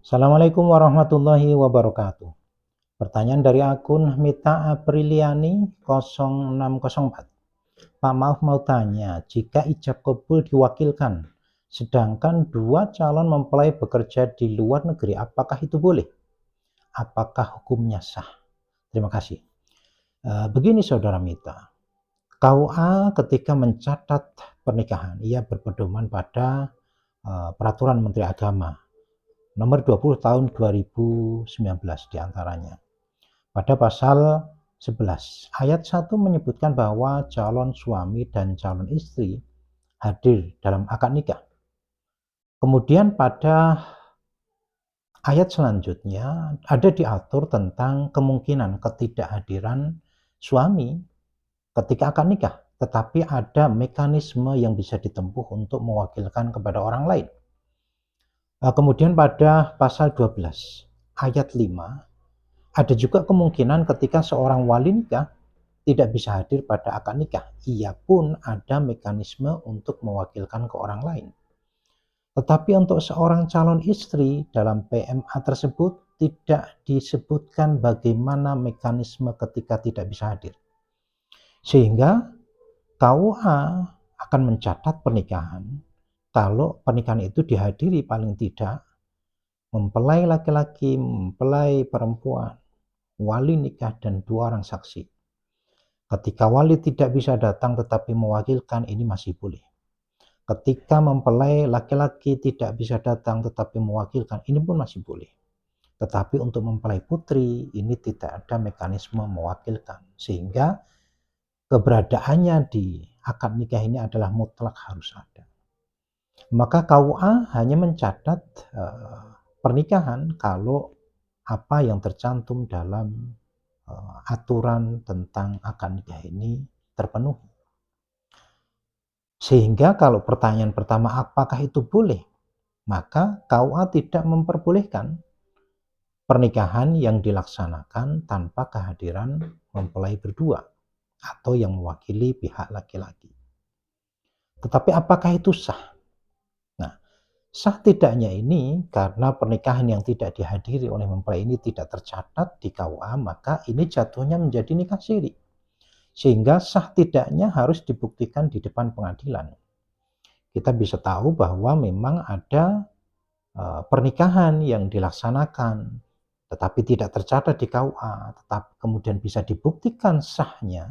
Assalamualaikum warahmatullahi wabarakatuh. Pertanyaan dari akun Mita Apriliani 0604. Pak, maaf mau tanya, jika ijab kabul diwakilkan, sedangkan dua calon mempelai bekerja di luar negeri, apakah itu boleh? Apakah hukumnya sah? Terima kasih. Begini Saudara Mita, KUA ketika mencatat pernikahan, ia berpedoman pada Peraturan Menteri Agama nomor 20 tahun 2019 diantaranya. Pada pasal 11 ayat 1 menyebutkan bahwa calon suami dan calon istri hadir dalam akad nikah. Kemudian pada ayat selanjutnya ada diatur tentang kemungkinan ketidakhadiran suami ketika akad nikah, tetapi ada mekanisme yang bisa ditempuh untuk mewakilkan kepada orang lain. Kemudian pada pasal 12 ayat 5 ada juga kemungkinan ketika seorang wali nikah tidak bisa hadir pada akad nikah, ia pun ada mekanisme untuk mewakilkan ke orang lain. Tetapi untuk seorang calon istri dalam PMA tersebut tidak disebutkan bagaimana mekanisme ketika tidak bisa hadir. Sehingga KUA akan mencatat pernikahan kalau pernikahan itu dihadiri paling tidak mempelai laki-laki, mempelai perempuan, wali nikah, dan 2 orang saksi. Ketika wali tidak bisa datang tetapi mewakilkan, ini masih boleh. Ketika mempelai laki-laki tidak bisa datang tetapi mewakilkan, ini pun masih boleh. Tetapi untuk mempelai putri, ini tidak ada mekanisme mewakilkan. Sehingga keberadaannya di akad nikah ini adalah mutlak harus ada. Maka KUA hanya mencatat pernikahan kalau apa yang tercantum dalam aturan tentang akad nikah ini terpenuhi. Sehingga kalau pertanyaan pertama apakah itu boleh, maka KUA tidak memperbolehkan pernikahan yang dilaksanakan tanpa kehadiran mempelai berdua atau yang mewakili pihak laki-laki. Tetapi apakah itu sah? Nah, sah tidaknya ini karena pernikahan yang tidak dihadiri oleh mempelai ini tidak tercatat di KUA, maka ini jatuhnya menjadi nikah siri. Sehingga sah tidaknya harus dibuktikan di depan pengadilan. Kita bisa tahu bahwa memang ada pernikahan yang dilaksanakan tetapi tidak tercatat di KUA, tetapi kemudian bisa dibuktikan sahnya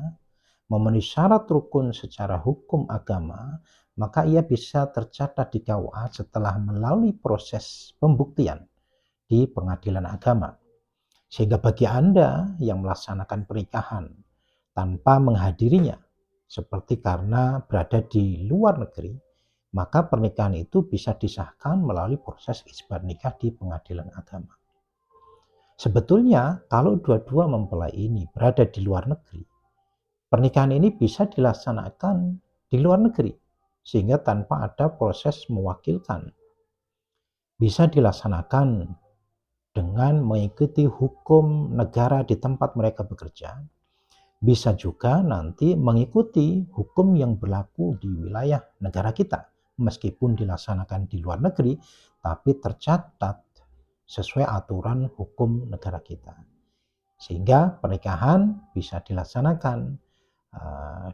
memenuhi syarat rukun secara hukum agama, maka ia bisa tercatat di KUA setelah melalui proses pembuktian di pengadilan agama. Sehingga bagi Anda yang melaksanakan pernikahan tanpa menghadirinya, seperti karena berada di luar negeri, maka pernikahan itu bisa disahkan melalui proses isbat nikah di pengadilan agama. Sebetulnya kalau dua-dua mempelai ini berada di luar negeri, pernikahan ini bisa dilaksanakan di luar negeri, sehingga tanpa ada proses mewakilkan. Bisa dilaksanakan dengan mengikuti hukum negara di tempat mereka bekerja. Bisa juga nanti mengikuti hukum yang berlaku di wilayah negara kita. Meskipun dilaksanakan di luar negeri, tapi tercatat sesuai aturan hukum negara kita. Sehingga pernikahan bisa dilaksanakan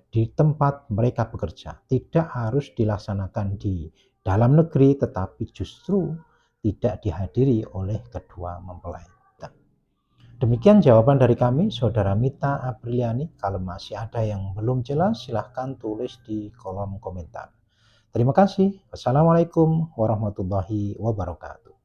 di tempat mereka bekerja. Tidak harus dilaksanakan di dalam negeri, tetapi justru tidak dihadiri oleh kedua mempelai. Demikian jawaban dari kami, Saudara Mita Apriliani. Kalau masih ada yang belum jelas, silahkan tulis di kolom komentar. Terima kasih. Wassalamualaikum warahmatullahi wabarakatuh.